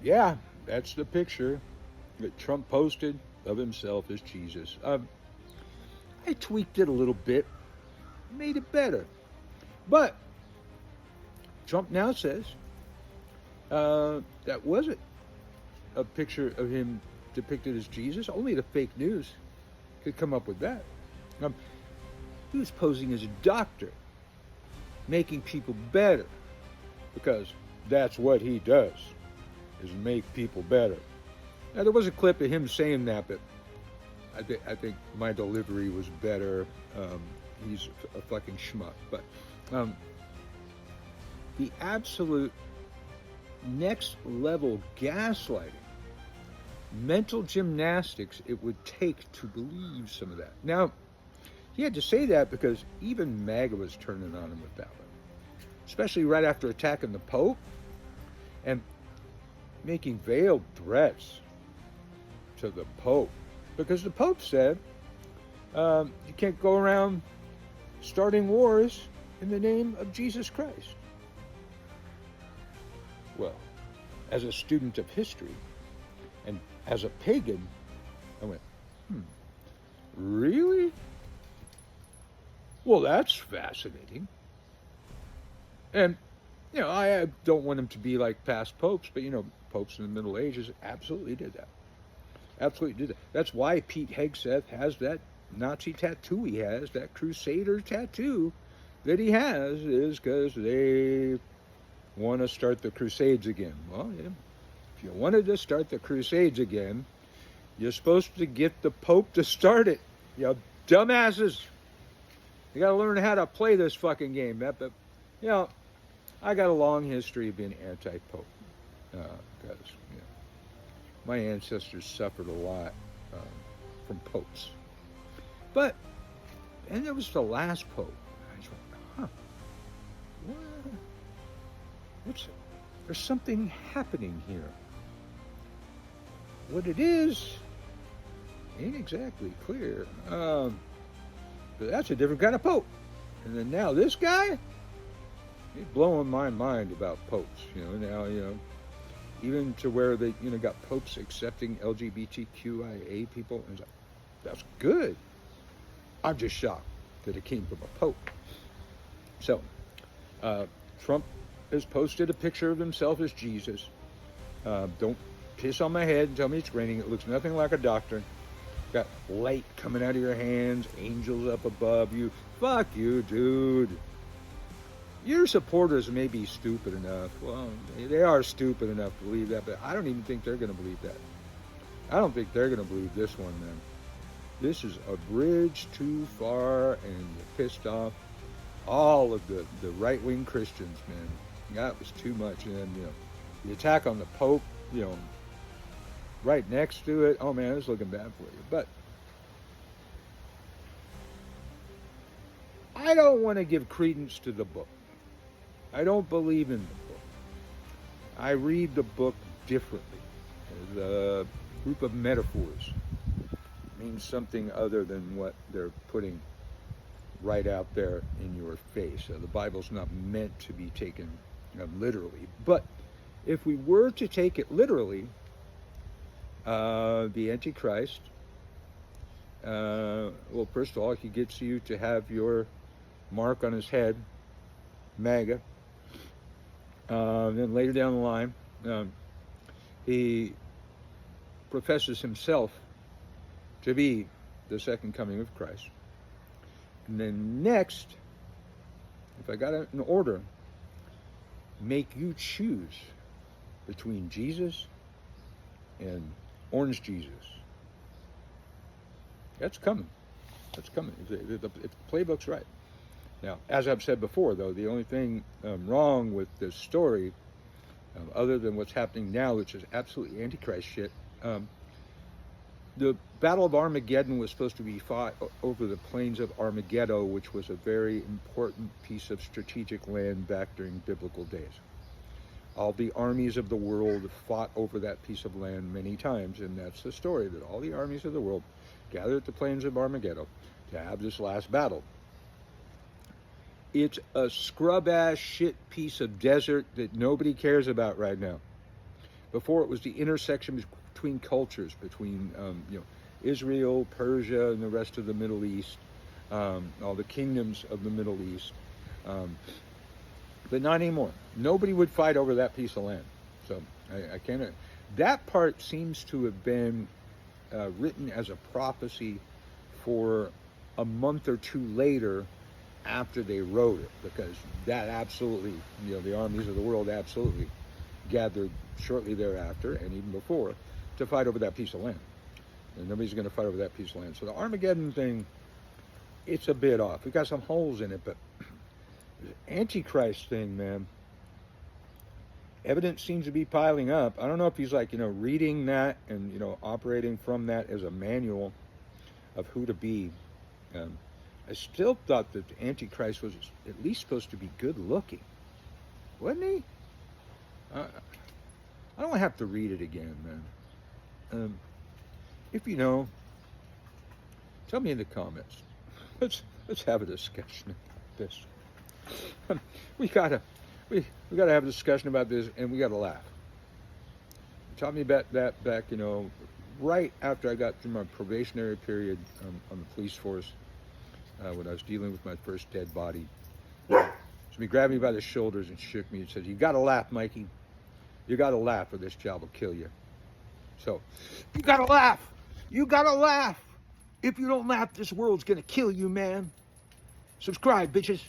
Yeah, that's the picture that Trump posted of himself as Jesus. I tweaked it a little bit, made it better. But Trump now says that wasn't a picture of him depicted as Jesus. Only the fake news could come up with that. He was posing as a doctor, making people better, because that's what he does, is make people better. Now, there was a clip of him saying that, but I think my delivery was better. He's a fucking schmuck. But the absolute next level gaslighting, mental gymnastics it would take to believe some of that. Now, he had to say that because even MAGA was turning on him with that one, especially right after attacking the Pope and making veiled threats to the Pope, because the Pope said you can't go around starting wars in the name of Jesus Christ. Well, as a student of history and as a pagan, I went, really? Well, that's fascinating. And, I don't want him to be like past popes, but, popes in the Middle Ages absolutely did that. Absolutely did that. That's why Pete Hegseth has that Nazi tattoo he has, that Crusader tattoo that he has, is because they want to start the Crusades again. Well, if you wanted to start the Crusades again, you're supposed to get the Pope to start it. You dumbasses. You got to learn how to play this fucking game. But I got a long history of being anti-Pope because my ancestors suffered a lot from popes. And it was the last Pope. I just went, there's something happening here. What it is ain't exactly clear. But that's a different kind of Pope. And then now this guy, he's blowing my mind about popes. Now, even to where they, got popes accepting LGBTQIA people. And that's good. I'm just shocked that it came from a pope. So, Trump has posted a picture of himself as Jesus. Don't piss on my head and tell me it's raining. It looks nothing like a doctor. Got light coming out of your hands, angels up above you. Fuck you, dude. Your supporters may be stupid enough. Well, they are stupid enough to believe that, but I don't even think they're going to believe that. I don't think they're going to believe this one, man. This is a bridge too far, and you pissed off all of the right-wing Christians, man. That was too much. And then, the attack on the Pope, right next to it. Oh, man, it's looking bad for you. But I don't want to give credence to the book. I don't believe in the book. I read the book differently. As a group of metaphors. It means something other than what they're putting right out there in your face. The Bible's not meant to be taken literally. But if we were to take it literally, the Antichrist, well, first of all, he gets you to have your mark on his head, MAGA. Then later down the line, he professes himself to be the second coming of Christ. And then next, if I got it in order, make you choose between Jesus and Orange Jesus. That's coming. That's coming. If the playbook's right. Now, as I've said before, though, the only thing wrong with this story, other than what's happening now, which is absolutely Antichrist shit, the Battle of Armageddon was supposed to be fought over the plains of Armageddon, which was a very important piece of strategic land back during biblical days. All the armies of the world fought over that piece of land many times, and that's the story, that all the armies of the world gathered at the plains of Armageddon to have this last battle. It's a scrub-ass shit piece of desert that nobody cares about right now. Before it was the intersection between cultures, between Israel, Persia, and the rest of the Middle East, all the kingdoms of the Middle East. But not anymore. Nobody would fight over that piece of land. So I can't. That part seems to have been written as a prophecy for a month or two later after they wrote it, because that absolutely, the armies of the world absolutely gathered shortly thereafter and even before to fight over that piece of land. And nobody's going to fight over that piece of land. So the Armageddon thing, it's a bit off. We got some holes in it, but the Antichrist thing, man, evidence seems to be piling up. I don't know if he's reading that and, operating from that as a manual of who to be. I still thought that the Antichrist was at least supposed to be good looking. Wasn't he? I don't have to read it again, man. If you know, tell me in the comments. Let's have a discussion about this. we gotta have a discussion about this, and we gotta laugh. You taught me about that back, right after I got through my probationary period on the police force, when I was dealing with my first dead body. So he grabbed me by the shoulders and shook me and said, "You gotta laugh, Mikey. You gotta laugh, or this job will kill you." So, you gotta laugh. You gotta laugh. If you don't laugh, this world's gonna kill you, man. Subscribe, bitches.